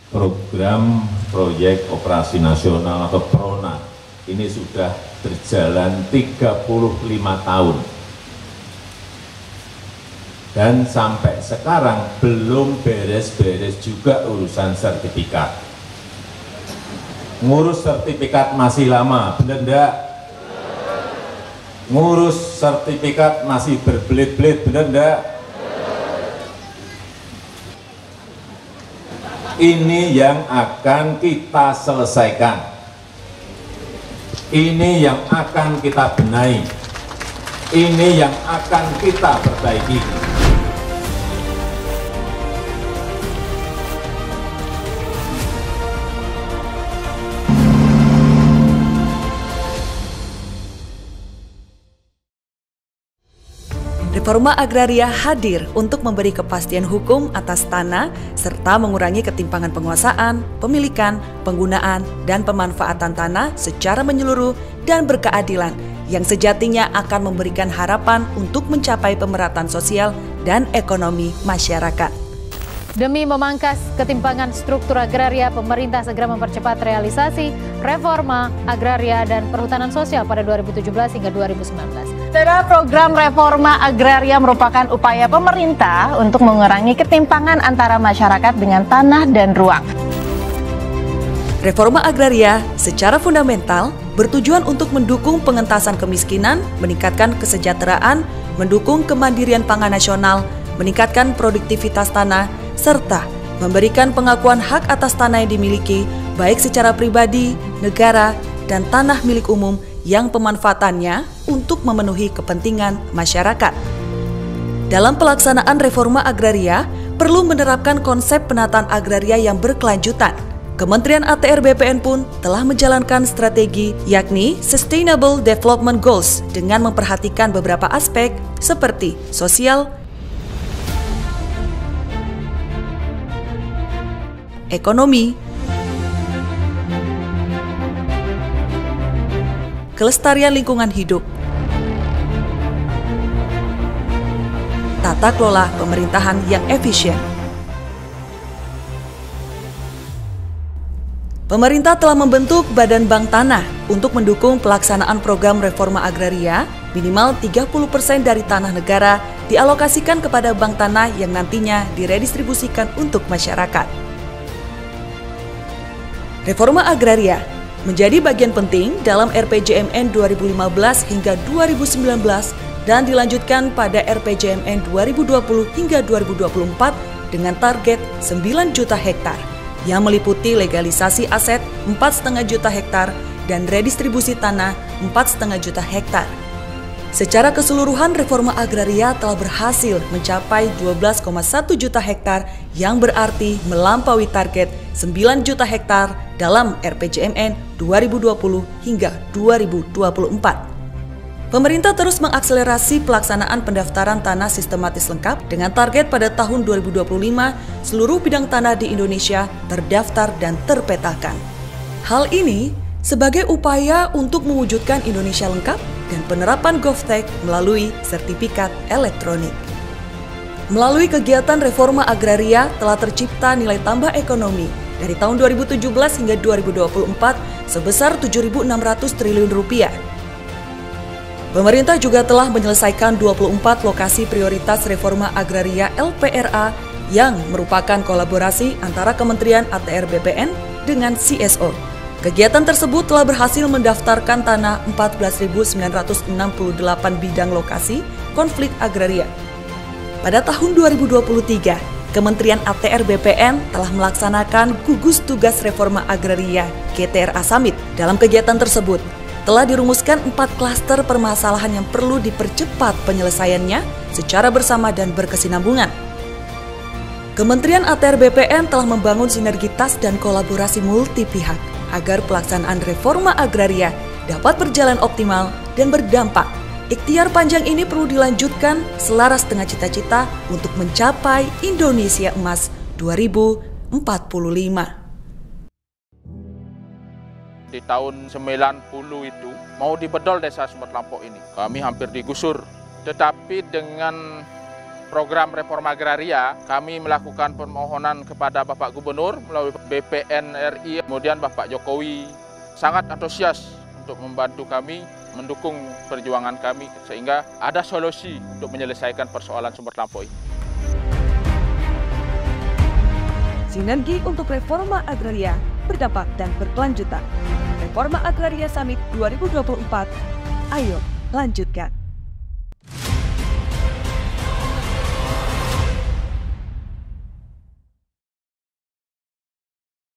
Program Proyek Operasi Nasional atau PRONA ini sudah berjalan 35 tahun. Dan sampai sekarang belum beres-beres juga urusan sertifikat. Ngurus sertifikat masih lama, bener enggak? Ngurus sertifikat masih berbelit-belit, bener enggak? Ini yang akan kita selesaikan. Ini yang akan kita benahi. Ini yang akan kita perbaiki. Reforma agraria hadir untuk memberi kepastian hukum atas tanah serta mengurangi ketimpangan penguasaan, pemilikan, penggunaan, dan pemanfaatan tanah secara menyeluruh dan berkeadilan yang sejatinya akan memberikan harapan untuk mencapai pemerataan sosial dan ekonomi masyarakat. Demi memangkas ketimpangan struktur agraria, pemerintah segera mempercepat realisasi reforma agraria dan perhutanan sosial pada 2017 hingga 2019. Saudara, program reforma agraria merupakan upaya pemerintah untuk mengurangi ketimpangan antara masyarakat dengan tanah dan ruang. Reforma agraria secara fundamental bertujuan untuk mendukung pengentasan kemiskinan, meningkatkan kesejahteraan, mendukung kemandirian pangan nasional, meningkatkan produktivitas tanah, serta memberikan pengakuan hak atas tanah yang dimiliki baik secara pribadi, negara, dan tanah milik umum yang pemanfaatannya untuk memenuhi kepentingan masyarakat. Dalam pelaksanaan reforma agraria, perlu menerapkan konsep penataan agraria yang berkelanjutan. Kementerian ATR BPN pun telah menjalankan strategi yakni Sustainable Development Goals dengan memperhatikan beberapa aspek seperti sosial, ekonomi, kelestarian lingkungan hidup, tata kelola pemerintahan yang efisien. Pemerintah telah membentuk Badan Bank Tanah untuk mendukung pelaksanaan program reforma agraria. Minimal 30% dari tanah negara dialokasikan kepada bank tanah yang nantinya diredistribusikan untuk masyarakat. Reforma agraria menjadi bagian penting dalam RPJMN 2015 hingga 2019 dan dilanjutkan pada RPJMN 2020 hingga 2024 dengan target 9 juta hektar yang meliputi legalisasi aset 4,5 juta hektar dan redistribusi tanah 4,5 juta hektar. Secara keseluruhan reforma agraria telah berhasil mencapai 12,1 juta hektar yang berarti melampaui target 9 juta hektar dalam RPJMN 2020 hingga 2024. Pemerintah terus mengakselerasi pelaksanaan pendaftaran tanah sistematis lengkap dengan target pada tahun 2025 seluruh bidang tanah di Indonesia terdaftar dan terpetakan. Hal ini sebagai upaya untuk mewujudkan Indonesia lengkap dan penerapan GovTech melalui sertifikat elektronik. Melalui kegiatan reforma agraria telah tercipta nilai tambah ekonomi dari tahun 2017 hingga 2024 sebesar Rp7.600 triliun. Pemerintah juga telah menyelesaikan 24 lokasi prioritas reforma agraria LPRA yang merupakan kolaborasi antara Kementerian ATR BPN dengan CSO. Kegiatan tersebut telah berhasil mendaftarkan tanah 14.968 bidang lokasi konflik agraria. Pada tahun 2023, Kementerian ATR BPN telah melaksanakan gugus tugas reforma agraria GTRA Summit. Dalam kegiatan tersebut, telah dirumuskan 4 klaster permasalahan yang perlu dipercepat penyelesaiannya secara bersama dan berkesinambungan. Kementerian ATR BPN telah membangun sinergitas dan kolaborasi multi pihak agar pelaksanaan reforma agraria dapat berjalan optimal dan berdampak. Ikhtiar panjang ini perlu dilanjutkan selaras dengan cita-cita untuk mencapai Indonesia Emas 2045. Di tahun 90 itu mau dibedol desa Sumber Lampok ini. Kami hampir digusur. Tetapi dengan program reforma agraria, kami melakukan permohonan kepada Bapak Gubernur melalui BPN RI, kemudian Bapak Jokowi sangat antusias untuk membantu kami, mendukung perjuangan kami sehingga ada solusi untuk menyelesaikan persoalan sumber lampau ini. Sinergi untuk reforma agraria berdampak dan berkelanjutan. Reforma Agraria Summit 2024, ayo lanjutkan.